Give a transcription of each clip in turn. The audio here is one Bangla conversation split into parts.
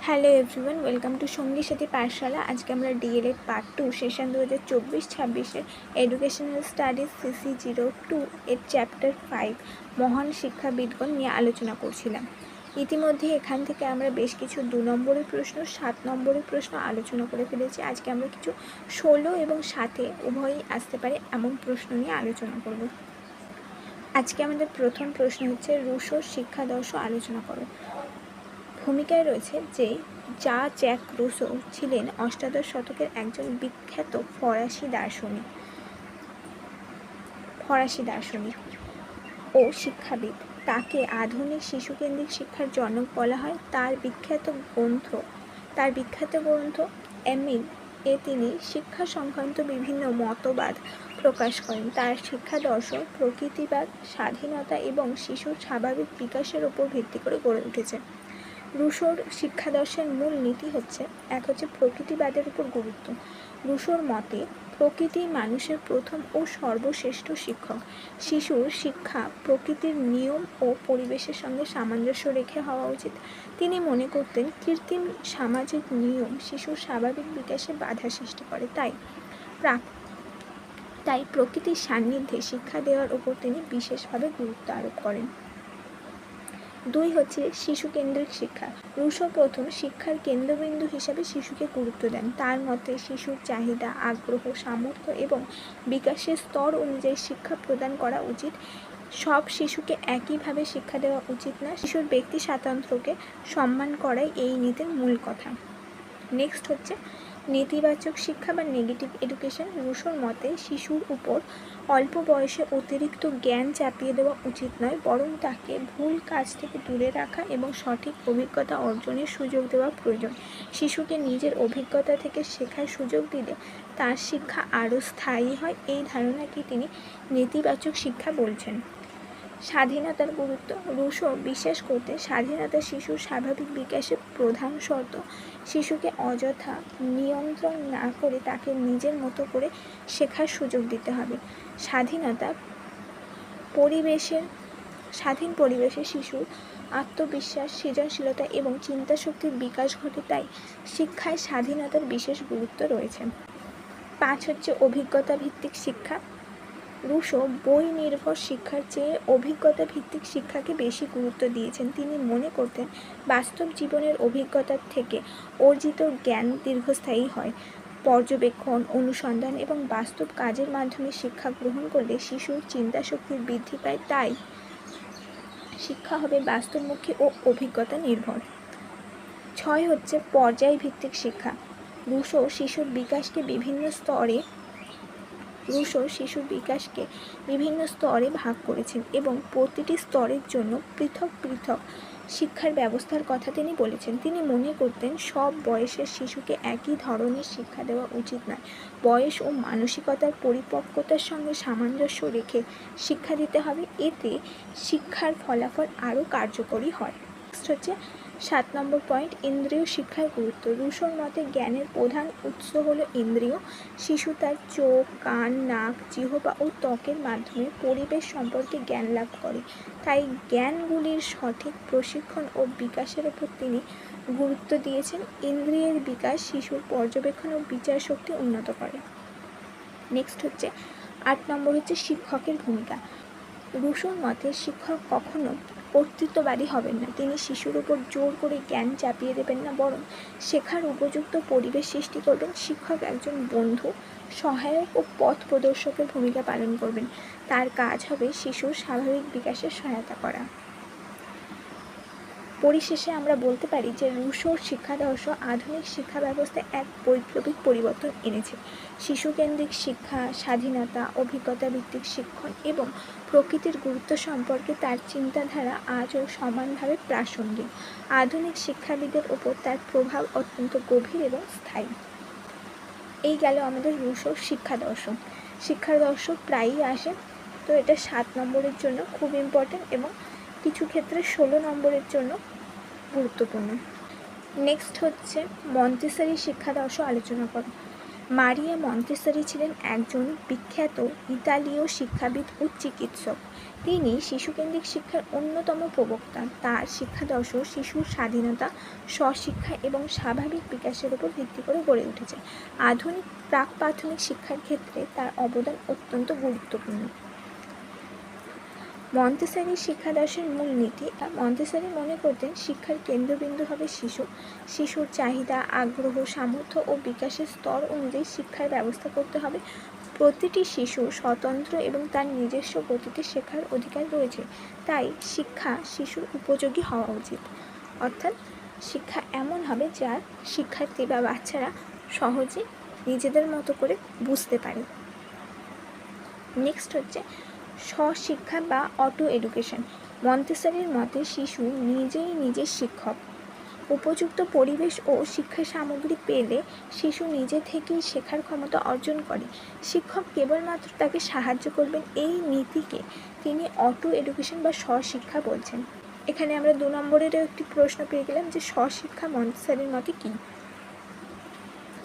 হ্যালো এভরিওয়ান, ওয়েলকাম টু সঙ্গী সাথী পাঠশালা। আজকে আমরা DElEd part 2 session 2024-26 educational studies CC02 এর চ্যাপ্টার 5 মহান শিক্ষাবিদগণ নিয়ে আলোচনা করছিলাম। ইতিমধ্যে এখান থেকে আমরা বেশ কিছু 2 নম্বরের প্রশ্ন, 7 নম্বরের প্রশ্ন আলোচনা করে ফেলেছি। আজকে আমরা কিছু 16 এবং 7 উভয়ই আসতে পারে এমন প্রশ্ন নিয়ে আলোচনা করব। আজকে আমাদের প্রথম প্রশ্ন হচ্ছে রুশোর শিক্ষাদর্শ আলোচনা করো। ভূমিকায় রয়েছে যে জ্যাক রুসো ছিলেন অষ্টাদশ শতকের একজন বিখ্যাত ফরাসি দার্শনিক ও শিক্ষাবিদ। তাকে আধুনিক শিশুকেন্দ্রিক শিক্ষার জনক বলা হয়। তার বিখ্যাত গ্রন্থ এমিল এ তিনি শিক্ষা সংক্রান্ত বিভিন্ন মতবাদ প্রকাশ করেন। তার শিক্ষাদর্শ প্রকৃতিবাদ, স্বাধীনতা এবং শিশুর স্বাভাবিক বিকাশের উপর ভিত্তি করে গড়ে উঠেছে। রুশোর শিক্ষাদর্শের মূল নীতি হচ্ছে প্রকৃতিবাদের উপর গুরুত্ব। রুশোর মতে প্রকৃতি মানুষের প্রথম ও সর্বশ্রেষ্ঠ শিক্ষক। শিশুর শিক্ষা প্রকৃতির নিয়ম ও পরিবেশের সঙ্গে সামঞ্জস্য রেখে হওয়া উচিত। তিনি মনে করতেন কৃত্রিম সামাজিক নিয়ম শিশুর স্বাভাবিক বিকাশে বাধা সৃষ্টি করে। তাই প্রকৃতির সান্নিধ্যে শিক্ষা দেওয়ার উপর তিনি বিশেষভাবে গুরুত্ব আরোপ করেন। 2 হচ্ছে শিশু কেন্দ্রিক শিক্ষা। রুশো প্রথম শিক্ষার কেন্দ্রবিন্দু হিসাবে শিশুকে গুরুত্ব দেন। তার মতে শিশুর চাহিদা, আগ্রহ, সামর্থ্য এবং বিকাশের স্তর অনুযায়ী শিক্ষা প্রদান করা উচিত। সব শিশুকে একইভাবে শিক্ষা দেওয়া উচিত না। শিশুর ব্যক্তি স্বাতন্ত্র্যকে সম্মান করাই এই নীতির মূল কথা। নেক্সট হচ্ছে নেতিবাচক শিক্ষা বা নেগেটিভ এডুকেশন। রুশোর মতে শিশুর উপর অল্প বয়সে অতিরিক্ত জ্ঞান চাপিয়ে দেওয়া উচিত নয়, বরং তাকে ভুল কাজ থেকে দূরে রাখা এবং সঠিক অভিজ্ঞতা অর্জনের সুযোগ দেওয়া প্রয়োজন। শিশুকে নিজের অভিজ্ঞতা থেকে শেখার সুযোগ দিলে তার শিক্ষা আরও স্থায়ী হয়। এই ধারণাকে তিনি নেতিবাচক শিক্ষা বলছেন। স্বাধীনতার গুরুত্ব। রুশো বিশ্বাস করতেন স্বাধীনতা শিশুর স্বাভাবিক বিকাশের প্রধান শর্ত। শিশুকে অযথা নিয়ন্ত্রণ না করে তাকে নিজের মতো করে শেখার সুযোগ দিতে হবে। স্বাধীন পরিবেশে শিশুর আত্মবিশ্বাস, সৃজনশীলতা এবং চিন্তাশক্তির বিকাশ ঘটে। তাই শিক্ষায় স্বাধীনতার বিশেষ গুরুত্ব রয়েছে। 5 হচ্ছে অভিজ্ঞতা ভিত্তিক শিক্ষা। রুশো বই নির্ভর শিক্ষার চেয়ে অভিজ্ঞতা ভিত্তিক শিক্ষাকে বেশি গুরুত্ব দিয়েছেন। তিনি মনে করতেন বাস্তব জীবনের অভিজ্ঞতার থেকে অর্জিত জ্ঞান দীর্ঘস্থায়ী হয়। পর্যবেক্ষণ, অনুসন্ধান এবং বাস্তব কাজের মাধ্যমে শিক্ষা গ্রহণ করলে শিশুর চিন্তাশক্তির বৃদ্ধি পায়। তাই শিক্ষা হবে বাস্তবমুখী ও অভিজ্ঞতা নির্ভর। 6 হচ্ছে পর্যায় ভিত্তিক শিক্ষা। রুশো শিশুর বিকাশকে বিভিন্ন স্তরে ভাগ করেছেন এবং প্রতিটি স্তরের জন্য পৃথক পৃথক শিক্ষার ব্যবস্থার কথা তিনি বলেছেন। তিনি মনে করতেন সব বয়সের শিশুকে একই ধরনের শিক্ষা দেওয়া উচিত নয়। বয়স ও মানসিকতার পরিপক্কতার সঙ্গে সামঞ্জস্য রেখে শিক্ষা দিতে হবে। এতে শিক্ষার ফলাফল আরও কার্যকরী হয়। নেক্সট হচ্ছে 7 নম্বর পয়েন্ট, ইন্দ্রিয় শিক্ষার গুরুত্ব। রুশোর মতে জ্ঞানের প্রধান উৎস হলো ইন্দ্রিয়। শিশু তার চোখ, কান, নাক, জিহ্বা ও ত্বকের মাধ্যমে পরিবেশ সম্পর্কে জ্ঞান লাভ করে। তাই জ্ঞানগুলির সঠিক প্রশিক্ষণ ও বিকাশের উপর তিনি গুরুত্ব দিয়েছেন। ইন্দ্রিয়ের বিকাশ শিশুর পর্যবেক্ষণ ও বিচার শক্তি উন্নত করে। নেক্সট হচ্ছে 8 নম্বর হচ্ছে শিক্ষকের ভূমিকা। রুশোর মতে শিক্ষক কখনো কর্তৃত্ববাদী হবেন না। তিনি শিশুর উপর জোর করে জ্ঞান চাপিয়ে দেবেন না, বরং শেখার উপযুক্ত পরিবেশ সৃষ্টি করবেন। শিক্ষক একজন বন্ধু, সহায়ক ও পথ প্রদর্শকের ভূমিকা পালন করবেন। তার কাজ হবে শিশুর স্বাভাবিক বিকাশে সহায়তা করা। পরিশেষে আমরা বলতে পারি যে রুশোর শিক্ষাদর্শ আধুনিক শিক্ষা ব্যবস্থায় এক বৈপ্লবিক পরিবর্তন এনেছে। শিশুকেন্দ্রিক শিক্ষা, স্বাধীনতা, অভিজ্ঞতা ভিত্তিক শিক্ষণ এবং প্রকৃতির গুরুত্ব সম্পর্কে তার চিন্তাধারা আজও সমানভাবে প্রাসঙ্গিক। আধুনিক শিক্ষাবিদের ওপর তার প্রভাব অত্যন্ত গভীর এবং স্থায়ী। এই গেল আমাদের রুশোর শিক্ষাদর্শ প্রায়ই আসে, তো এটা 7 নম্বরের জন্য খুব ইম্পর্টেন্ট এবং কিছু ক্ষেত্রে 16 নম্বরের জন্য গুরুত্বপূর্ণ। নেক্সট হচ্ছে মন্তেসরি শিক্ষাদর্শ আলোচনা করো। মারিয়া মন্তেসরি ছিলেন একজন বিখ্যাত ইতালীয় শিক্ষাবিদ ও চিকিৎসক। তিনি শিশুকেন্দ্রিক শিক্ষার অন্যতম প্রবক্তা। তার শিক্ষাদর্শ শিশুর স্বাধীনতা, স্বশিক্ষা এবং স্বাভাবিক বিকাশের উপর ভিত্তি করে গড়ে উঠেছে। আধুনিক প্রাক প্রাথমিক শিক্ষার ক্ষেত্রে তার অবদান অত্যন্ত গুরুত্বপূর্ণ। মন্তেসরির শিক্ষাদর্শের মূলনীতি। মন্তেসরি মনে করতেন শিক্ষার কেন্দ্রবিন্দু হবে শিশু। শিশুর চাহিদা, আগ্রহ, সামর্থ্য ও বিকাশের স্তর অনুযায়ী শিক্ষার ব্যবস্থা করতে হবে। প্রতিটি শিশু স্বতন্ত্র এবং তার নিজস্ব গতিতে শেখার অধিকার রয়েছে, তাই শিক্ষা শিশুর উপযোগী হওয়া উচিত। অর্থাৎ শিক্ষা এমন হবে যার শিক্ষার্থী বা বাচ্চারা সহজে নিজেদের মতো করে বুঝতে পারে। নেক্সট হচ্ছে স্বশিক্ষা বা অটো এডুকেশন। মন্তেসরির মতে শিশু নিজেই নিজের শিক্ষক। উপযুক্ত পরিবেশ ও শিক্ষা সামগ্রী পেলে শিশু নিজে থেকেই শেখার ক্ষমতা অর্জন করে। শিক্ষক কেবলমাত্র তাকে সাহায্য করবেন, এই নীতিকে তিনি অটো এডুকেশন বা স্বশিক্ষা বলছেন। এখানে আমরা 2 নম্বরেরও একটি প্রশ্ন পেয়ে গেলাম যে স্বশিক্ষা মন্তেসরির মতে কী।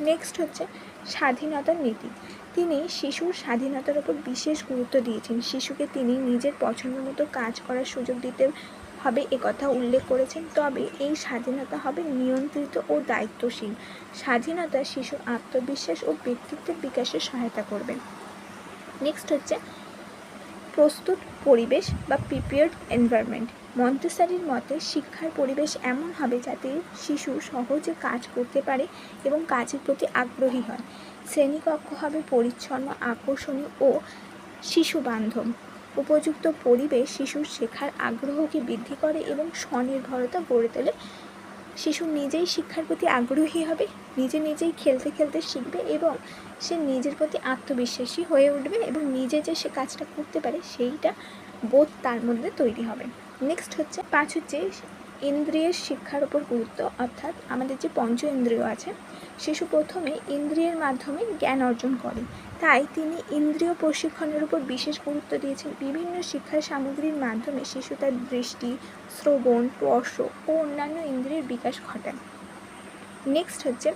নেক্সট হচ্ছে স্বাধীনতার নীতি। তিনি শিশুর স্বাধীনতার উপর বিশেষ গুরুত্ব দিয়েছেন। শিশুকে তিনি নিজের পছন্দ মতো কাজ করার সুযোগ দিতে হবে একথা উল্লেখ করেছেন, তবে এই স্বাধীনতা হবে নিয়ন্ত্রিত ও দায়িত্বশীল। স্বাধীনতা শিশুর আত্মবিশ্বাস ও ব্যক্তিত্বের বিকাশে সহায়তা করবে। নেক্সট হচ্ছে প্রস্তুত পরিবেশ বা প্রিপেয়ার্ড এনভায়রনমেন্ট। মন্তেসরির মতে শিক্ষার পরিবেশ এমন হবে যাতে শিশু সহজে কাজ করতে পারে এবং কাজের প্রতি আগ্রহী হয়। শ্রেণীকক্ষ হবে পরিচ্ছন্ন, আকর্ষণীয় ও শিশু বান্ধব। উপযুক্ত পরিবেশ শিশুর শেখার আগ্রহকে বৃদ্ধি করে এবং স্বনির্ভরতা গড়ে তোলে। শিশু নিজেই শিক্ষার প্রতি আগ্রহী হবে, নিজেই খেলতে খেলতে শিখবে এবং সে নিজের প্রতি আত্মবিশ্বাসী হয়ে উঠবে এবং নিজে যে সে কাজটা করতে পারে সেইটা বোধ তার মধ্যে তৈরি হবে। নেক্সট হচ্ছে 5 হচ্ছে ইন্দ্রিয়ের শিক্ষার উপর গুরুত্ব। অর্থাৎ আমাদের যে পঞ্চ ইন্দ্রিয় আছে, শিশু প্রথমে ইন্দ্রিয়ের মাধ্যমে জ্ঞান অর্জন করে, তাই তিনি ইন্দ্রিয় প্রশিক্ষণের উপর বিশেষ গুরুত্ব দিয়েছেন। বিভিন্ন শিক্ষার সামগ্রীর মাধ্যমে শিশু তার দৃষ্টি, শ্রবণ, স্পর্শ ও অন্যান্য ইন্দ্রিয়ের বিকাশ ঘটায়। নেক্সট হচ্ছে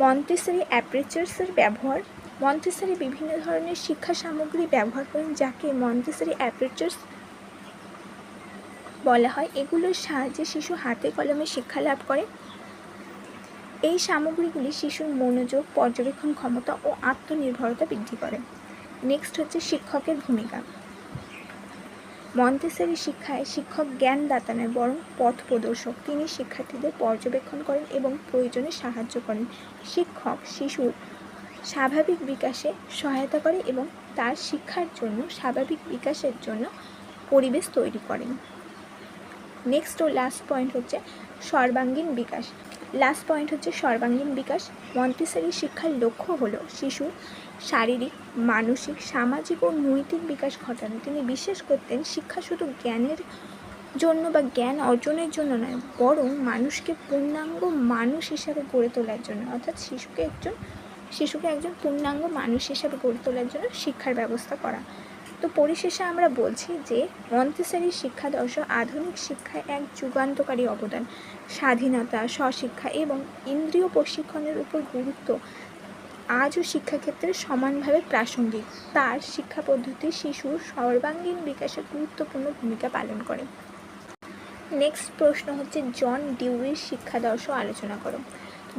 মন্তেসরি অ্যাপারেচার্সের ব্যবহার। মন্তেসরি বিভিন্ন ধরনের শিক্ষা সামগ্রী ব্যবহার করেন যাকে মন্তেসরি অ্যাপারেচার্স বলা হয়। এগুলোর সাহায্যে শিশু হাতে কলমে শিক্ষা লাভ করে। এই সামগ্রীগুলি শিশুর মনোযোগ, পর্যবেক্ষণ ক্ষমতা ও আত্মনির্ভরতা বৃদ্ধি করে। নেক্সট হচ্ছে শিক্ষকের ভূমিকা। মন্তেসরি শিক্ষায় শিক্ষক জ্ঞানদাতা নয় বরং পথ প্রদর্শক। তিনি শিক্ষার্থীদের পর্যবেক্ষণ করেন এবং প্রয়োজনে সাহায্য করেন। শিক্ষক শিশুর স্বাভাবিক বিকাশে সহায়তা করে এবং তার শিক্ষার জন্য স্বাভাবিক বিকাশের জন্য পরিবেশ তৈরি করেন। নেক্সট ও লাস্ট পয়েন্ট হচ্ছে সর্বাঙ্গীন বিকাশ। লাস্ট পয়েন্ট হচ্ছে সর্বাঙ্গীন বিকাশ। মন্তেসরি শিক্ষার লক্ষ্য হলো শিশুর শারীরিক, মানসিক, সামাজিক ও নৈতিক বিকাশ ঘটানো। তিনি বিশ্বাস করতেন শিক্ষা শুধু জ্ঞানের জন্য বা জ্ঞান অর্জনের জন্য নয়, বরং মানুষকে পূর্ণাঙ্গ মানুষ হিসাবে গড়ে তোলার জন্য। অর্থাৎ শিশুকে একজন পূর্ণাঙ্গ মানুষ হিসাবে গড়ে তোলার জন্য শিক্ষার ব্যবস্থা করা। তো পরিশেষে আমরা বলছি যে মন্তেসরি শিক্ষাদর্শ আধুনিক শিক্ষায় এক যুগান্তকারী অবদান। স্বাধীনতা, স্বশিক্ষা এবং ইন্দ্রিয় প্রশিক্ষণের উপর গুরুত্ব আজও শিক্ষাক্ষেত্রে সমানভাবে প্রাসঙ্গিক। তার শিক্ষা পদ্ধতি শিশুর সর্বাঙ্গীন বিকাশে গুরুত্বপূর্ণ ভূমিকা পালন করে। নেক্সট প্রশ্ন হচ্ছে জন ডিউইর শিক্ষাদর্শ আলোচনা করো।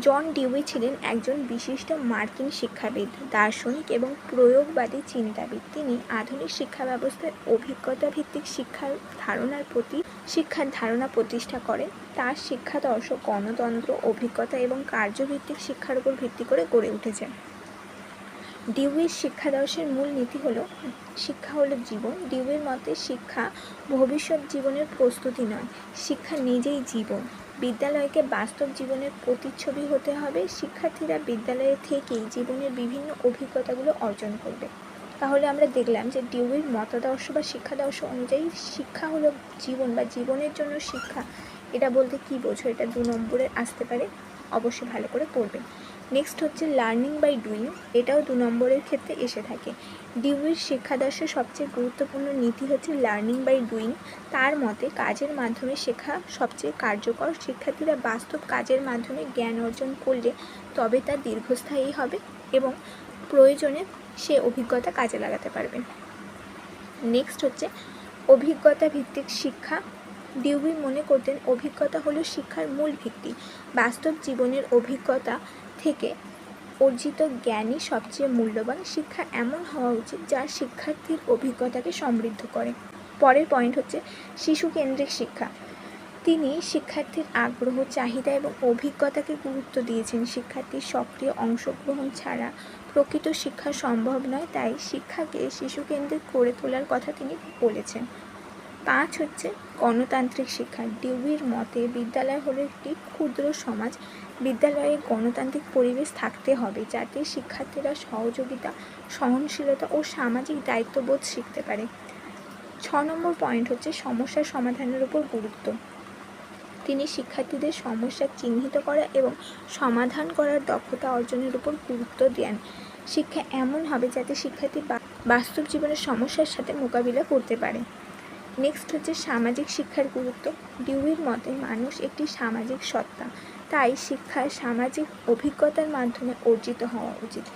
জন ডিউই ছিলেন একজন বিশিষ্ট মার্কিন শিক্ষাবিদ, দার্শনিক এবং প্রয়োগবাদী চিন্তাবিদ। তিনি আধুনিক শিক্ষা ব্যবস্থায় অভিজ্ঞতা ভিত্তিক শিক্ষার ধারণা প্রতিষ্ঠা করেন। তার শিক্ষাদর্শ গণতন্ত্র, অভিজ্ঞতা এবং কার্যভিত্তিক শিক্ষার উপর ভিত্তি করে গড়ে উঠেছে। ডিউইর শিক্ষাদর্শের মূল নীতি হলো শিক্ষা হলো জীবন। ডিউইর মতে শিক্ষা ভবিষ্যৎ জীবনের প্রস্তুতি নয়, শিক্ষা নিজেই জীবন। বিদ্যালয়কে বাস্তব জীবনের প্রতিচ্ছবি হতে হবে। শিক্ষার্থীরা বিদ্যালয়ে থেকেই জীবনের বিভিন্ন অভিজ্ঞতাগুলো অর্জন করবে। তাহলে আমরা দেখলাম যে ডিউইর মতাদর্শ বা শিক্ষাদর্শ অনুযায়ী শিক্ষা হলো জীবন বা জীবনের জন্য শিক্ষা। এটা বলতে কী বোঝো, এটা 2 নম্বরে আসতে পারে, অবশ্যই ভালো করে পড়বে। নেক্সট হচ্ছে লার্নিং বাই ডুইং। এটাও 2 নম্বরের ক্ষেত্রে এসে থাকে। ডিউইর শিক্ষাদর্শের সবচেয়ে গুরুত্বপূর্ণ নীতি হচ্ছে লার্নিং বাই ডুইং। তার মতে কাজের মাধ্যমে শেখা সবচেয়ে কার্যকর। শিক্ষার্থীরা বাস্তব কাজের মাধ্যমে জ্ঞান অর্জন করলে তবে তা দীর্ঘস্থায়ী হবে এবং প্রয়োজনে সে অভিজ্ঞতা কাজে লাগাতে পারবে। নেক্সট হচ্ছে অভিজ্ঞতা ভিত্তিক শিক্ষা। ডিউই মনে করতেন অভিজ্ঞতা হলো শিক্ষার মূল ভিত্তি। বাস্তব জীবনের অভিজ্ঞতা থেকে অর্জিত জ্ঞানই সবচেয়ে মূল্যবান। শিক্ষা এমন হওয়া উচিত যা শিক্ষার্থীর অভিজ্ঞতাকে সমৃদ্ধ করে। পরের পয়েন্ট হচ্ছে শিশু কেন্দ্রিক শিক্ষা। তিনি শিক্ষার্থীর আগ্রহ, চাহিদা এবং অভিজ্ঞতাকে গুরুত্ব দিয়েছেন। শিক্ষার্থীর সক্রিয় অংশগ্রহণ ছাড়া প্রকৃত শিক্ষা সম্ভব নয়, তাই শিক্ষাকে শিশুকেন্দ্রিক করে তোলার কথা তিনি বলেছেন। 5 হচ্ছে গণতান্ত্রিক শিক্ষা। ডিউইর মতে বিদ্যালয় হলো একটি ক্ষুদ্র সমাজ। বিদ্যালয়ে গণতান্ত্রিক পরিবেশ থাকতে হবে যাতে শিক্ষার্থীরা সহযোগিতা, সহনশীলতা ও সামাজিক দায়িত্ববোধ শিখতে পারে। 6 নম্বর পয়েন্ট হচ্ছে সমস্যার সমাধানের উপর গুরুত্ব। তিনি শিক্ষার্থীদের সমস্যা চিহ্নিত করা এবং সমাধান করার দক্ষতা অর্জনের উপর গুরুত্ব দেন। শিক্ষা এমন হবে যাতে শিক্ষার্থী বাস্তব জীবনের সমস্যার সাথে মোকাবিলা করতে পারে। নেক্সট হচ্ছে সামাজিক শিক্ষার গুরুত্ব। ডিউইর মতে মানুষ একটি সামাজিক সত্তা, তাই শিক্ষা সামাজিক অভিজ্ঞতার মাধ্যমে অর্জিত হওয়া উচিত।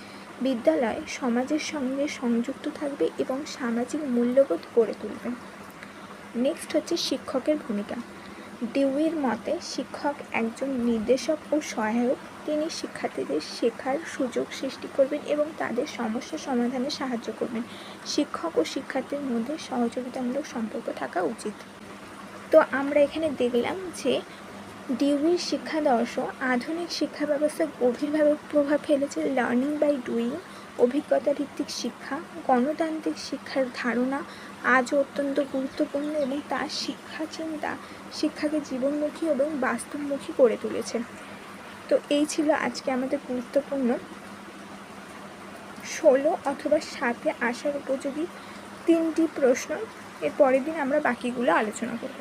বিদ্যালয় সমাজের সঙ্গে সংযুক্ত থাকবে এবং সামাজিক মূল্যবোধ গড়ে তুলবে। নেক্সট হচ্ছে শিক্ষকের ভূমিকা। ডিউইর মতে শিক্ষক একজন নির্দেশক ও সহায়ক। তিনি শিক্ষার্থীদের শেখার সুযোগ সৃষ্টি করবেন এবং তাদের সমস্যা সমাধানে সাহায্য করবেন। শিক্ষক ও শিক্ষার্থীর মধ্যে সহযোগিতামূলক সম্পর্ক থাকা উচিত। তো আমরা এখানে দেখলাম যে ডিউইর শিক্ষাদর্শ আধুনিক শিক্ষা ব্যবস্থায় গভীরভাবে প্রভাব ফেলেছে। লার্নিং বাই ডুইং, অভিজ্ঞতা ভিত্তিক শিক্ষা, গণতান্ত্রিক শিক্ষার ধারণা আজও অত্যন্ত গুরুত্বপূর্ণ এবং তার শিক্ষা চিন্তা শিক্ষাকে জীবনমুখী এবং বাস্তবমুখী করে তুলেছে। তো এই ছিল আজকে আমাদের গুরুত্বপূর্ণ 16 অথবা 7-এ আসার উপযোগী 3টি প্রশ্ন। এর পরের দিন আমরা বাকিগুলো আলোচনা করব।